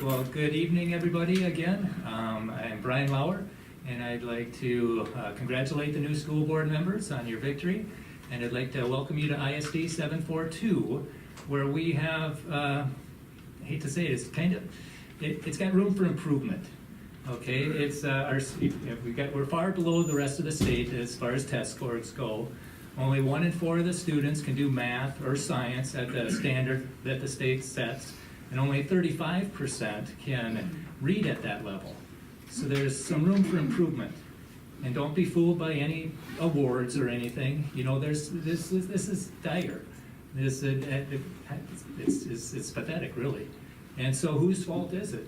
Well, good evening, everybody, again. I'm Brian Lauer, and I'd like to congratulate the new school board members on your victory, and I'd like to welcome you to ISD 742, where we have, I hate to say it, it's got room for improvement. Okay, it's we're far below the rest of the state as far as test scores go. Only 1 in 4 of the students can do math or science at the standard that the state sets, and only 35% can read at that level. So there's some room for improvement. And don't be fooled by any awards or anything. You know, this is dire. It's pathetic, really. And so whose fault is it?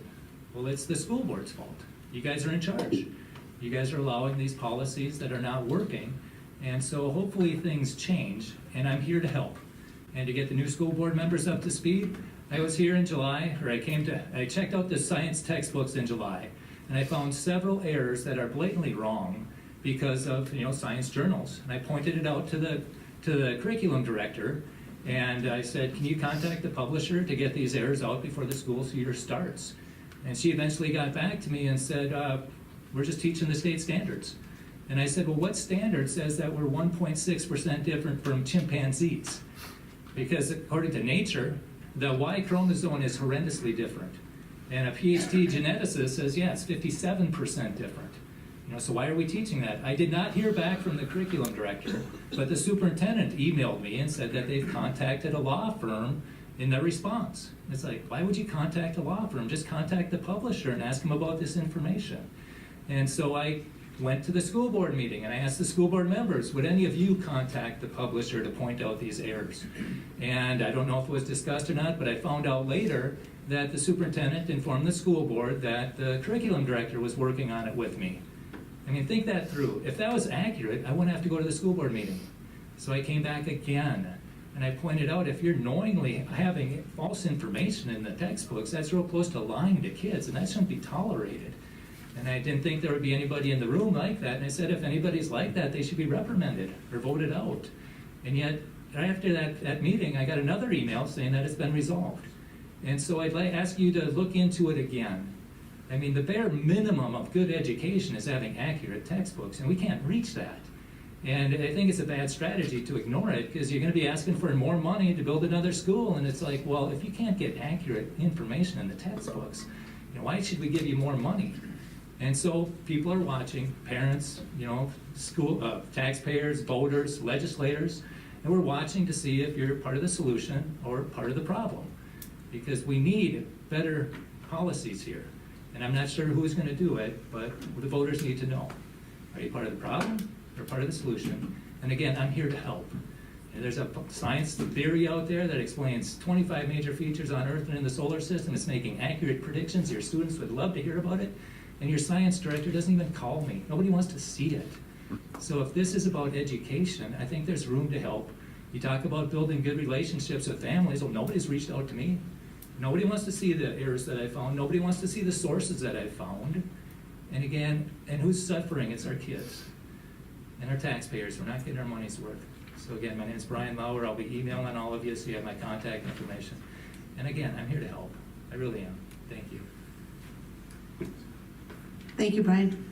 Well, it's the school board's fault. You guys are in charge. You guys are allowing these policies that are not working. And so hopefully things change, and I'm here to help. And to get the new school board members up to speed, I was here in July, or I checked out the science textbooks in July, and I found several errors that are blatantly wrong because of, science journals. And I pointed it out to the curriculum director, and I said, can you contact the publisher to get these errors out before the school year starts? And she eventually got back to me and said, we're just teaching the state standards. And I said, well, what standard says that we're 1.6% different from chimpanzees? Because according to Nature, the Y chromosome is horrendously different. And a PhD geneticist says, yeah, it's 57% different. So why are we teaching that? I did not hear back from the curriculum director, but the superintendent emailed me and said that they've contacted a law firm in their response. It's like, why would you contact a law firm? Just contact the publisher and ask them about this information. And so I went to the school board meeting and I asked the school board members, would any of you contact the publisher to point out these errors? And I don't know if it was discussed or not, but I found out later that the superintendent informed the school board that the curriculum director was working on it with me. I mean, think that through. If that was accurate, I wouldn't have to go to the school board meeting. So I came back again and I pointed out, if you're knowingly having false information in the textbooks, that's real close to lying to kids, and that shouldn't be tolerated. And I didn't think there would be anybody in the room like that. And I said, if anybody's like that, they should be reprimanded or voted out. And yet, after that meeting, I got another email saying that it's been resolved. And so I'd like to ask you to look into it again. I mean, the bare minimum of good education is having accurate textbooks, and we can't reach that. And I think it's a bad strategy to ignore it, because you're going to be asking for more money to build another school. And it's like, well, if you can't get accurate information in the textbooks, why should we give you more money? And so people are watching, parents, school, taxpayers, voters, legislators, and we're watching to see if you're part of the solution or part of the problem. Because we need better policies here. And I'm not sure who's going to do it, but the voters need to know. Are you part of the problem or part of the solution? And again, I'm here to help. And there's a science theory out there that explains 25 major features on Earth and in the solar system. It's making accurate predictions. Your students would love to hear about it. And your science director doesn't even call me. Nobody wants to see it. So if this is about education, I think there's room to help. You talk about building good relationships with families. Well, nobody's reached out to me. Nobody wants to see the errors that I found. Nobody wants to see the sources that I found. And again, and who's suffering? It's our kids and our taxpayers. We're not getting our money's worth. So again, my name is Brian Lauer. I'll be emailing all of you so you have my contact information. And again, I'm here to help. I really am. Thank you. Thank you, Brian.